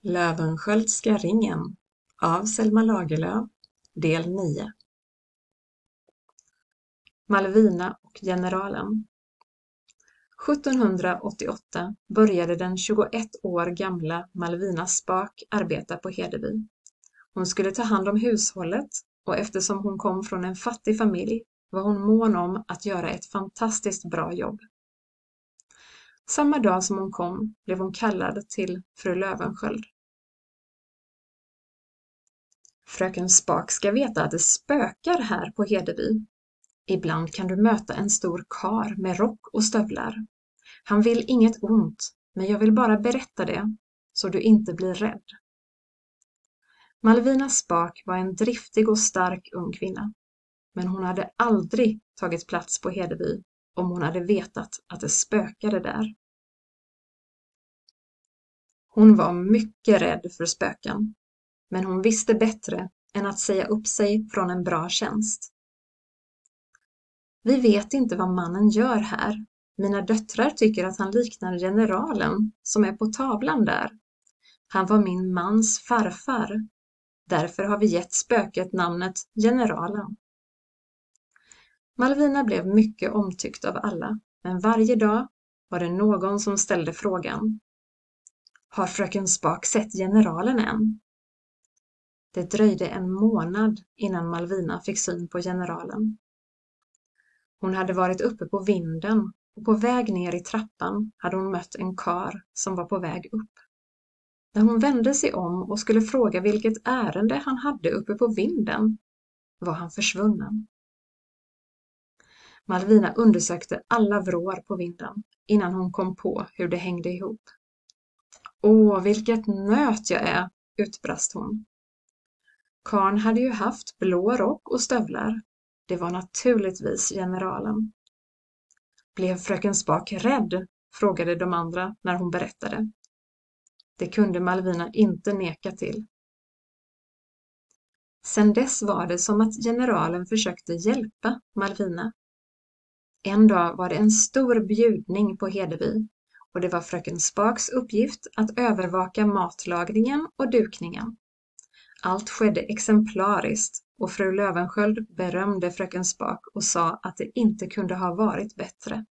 Löwenskiöldska ringen av Selma Lagerlöf, del 9. Malvina och generalen. 1788 började den 21 år gamla Malvina Spak arbeta på Hedeby. Hon skulle ta hand om hushållet och eftersom hon kom från en fattig familj var hon mån om att göra ett fantastiskt bra jobb. Samma dag som hon kom blev hon kallad till fru Löwenskiöld. Fröken Spak ska veta att det spökar här på Hedeby. Ibland kan du möta en stor kar med rock och stövlar. Han vill inget ont, men jag vill bara berätta det, så du inte blir rädd. Malvina Spak var en driftig och stark ung kvinna, men hon hade aldrig tagit plats på Hedeby om hon hade vetat att det spökade där. Hon var mycket rädd för spöken, men hon visste bättre än att säga upp sig från en bra tjänst. Vi vet inte vad mannen gör här. Mina döttrar tycker att han liknar generalen som är på tavlan där. Han var min mans farfar. Därför har vi gett spöket namnet generalen. Malvina blev mycket omtyckt av alla, men varje dag var det någon som ställde frågan: har fröken Spak sett generalen än? Det dröjde en månad innan Malvina fick syn på generalen. Hon hade varit uppe på vinden och på väg ner i trappan hade hon mött en kar som var på väg upp. När hon vände sig om och skulle fråga vilket ärende han hade uppe på vinden var han försvunnen. Malvina undersökte alla vrår på vinden innan hon kom på hur det hängde ihop. Åh, vilket nöt jag är, utbrast hon. Karn hade ju haft blå rock och stövlar. Det var naturligtvis generalen. Blev fröken Spak rädd? Frågade de andra när hon berättade. Det kunde Malvina inte neka till. Sen dess var det som att generalen försökte hjälpa Malvina. En dag var det en stor bjudning på Hedeby och det var fröken Spaks uppgift att övervaka matlagningen och dukningen. Allt skedde exemplariskt och fru Löwenskiöld berömde fröken Spak och sa att det inte kunde ha varit bättre.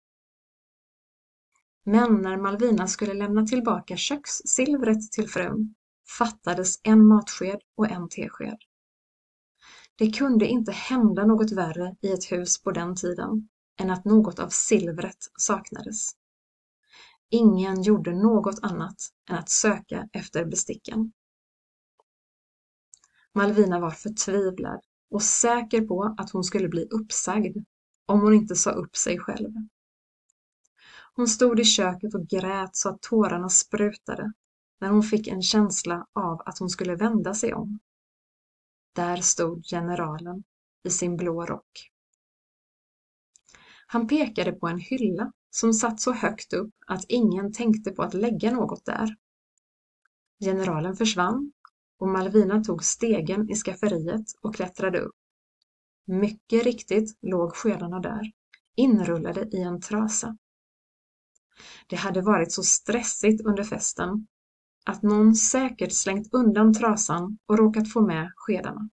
Men när Malvina skulle lämna tillbaka kökssilvret till frun fattades en matsked och en tesked. Det kunde inte hända något värre i ett hus på den tiden än att något av silvret saknades. Ingen gjorde något annat än att söka efter besticken. Malvina var förtvivlad och säker på att hon skulle bli uppsagd om hon inte sa upp sig själv. Hon stod i köket och grät så att tårarna sprutade när hon fick en känsla av att hon skulle vända sig om. Där stod generalen i sin blå rock. Han pekade på en hylla som satt så högt upp att ingen tänkte på att lägga något där. Generalen försvann och Malvina tog stegen i skafferiet och klättrade upp. Mycket riktigt låg skedarna där, inrullade i en trasa. Det hade varit så stressigt under festen att någon säkert slängt undan trasan och råkat få med skedarna.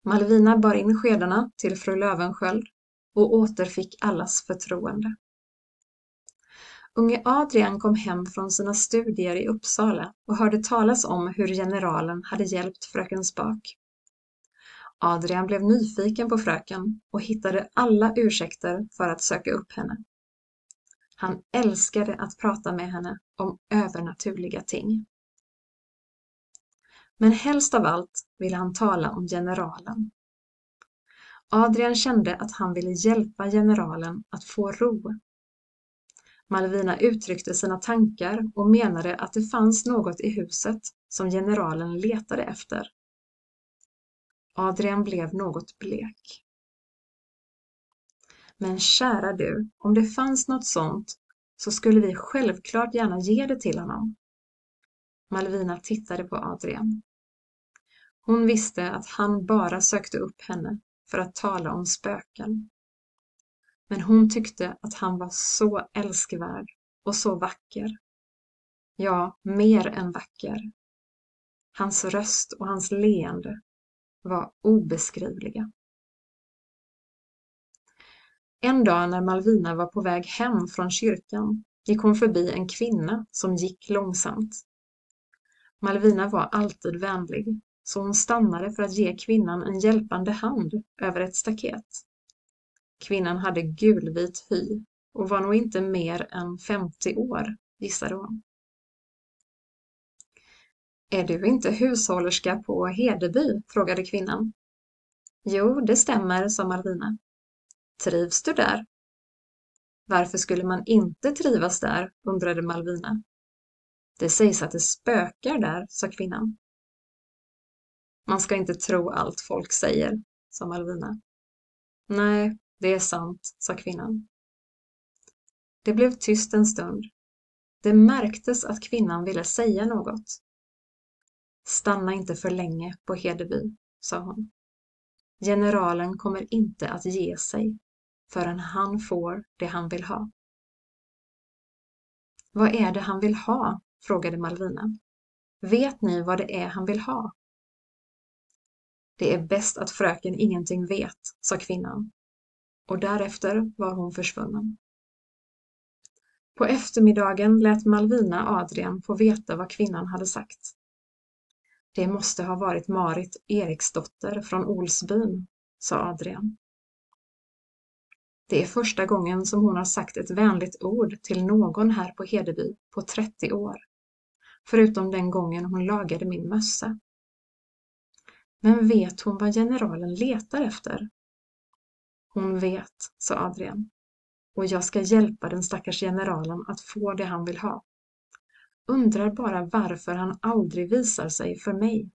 Malvina bar in skedarna till fru Löwenskiöld och återfick allas förtroende. Unge Adrian kom hem från sina studier i Uppsala och hörde talas om hur generalen hade hjälpt fröken Spak. Adrian blev nyfiken på fröken och hittade alla ursäkter för att söka upp henne. Han älskade att prata med henne om övernaturliga ting. Men helst av allt ville han tala om generalen. Adrian kände att han ville hjälpa generalen att få ro. Malvina uttryckte sina tankar och menade att det fanns något i huset som generalen letade efter. Adrian blev något blek. Men kära du, om det fanns något sånt så skulle vi självklart gärna ge det till honom. Malvina tittade på Adrian. Hon visste att han bara sökte upp henne för att tala om spöken. Men hon tyckte att han var så älskvärd och så vacker. Ja, mer än vacker. Hans röst och hans leende var obeskrivliga. En dag när Malvina var på väg hem från kyrkan gick hon förbi en kvinna som gick långsamt. Malvina var alltid vänlig, så hon stannade för att ge kvinnan en hjälpande hand över ett staket. Kvinnan hade gulvit hy och var nog inte mer än 50 år, gissade hon. Är du inte hushållerska på Hedeby? Frågade kvinnan. Jo, det stämmer, sa Malvina. Trivs du där? Varför skulle man inte trivas där, undrade Malvina. Det sägs att det spökar där, sa kvinnan. Man ska inte tro allt folk säger, sa Malvina. Nej, det är sant, sa kvinnan. Det blev tyst en stund. Det märktes att kvinnan ville säga något. Stanna inte för länge på Hedeby, sa hon. Generalen kommer inte att ge sig förrän han får det han vill ha. Vad är det han vill ha? Frågade Malvina. Vet ni vad det är han vill ha? Det är bäst att fröken ingenting vet, sa kvinnan. Och därefter var hon försvunnen. På eftermiddagen lät Malvina Adrian få veta vad kvinnan hade sagt. Det måste ha varit Marit Eriksdotter från Olsbyn, sa Adrian. Det är första gången som hon har sagt ett vänligt ord till någon här på Hedeby på 30 år. Förutom den gången hon lagade min mössa. Men vet hon vad generalen letar efter? Hon vet, sa Adrian. Och jag ska hjälpa den stackars generalen att få det han vill ha. Undrar bara varför han aldrig visar sig för mig.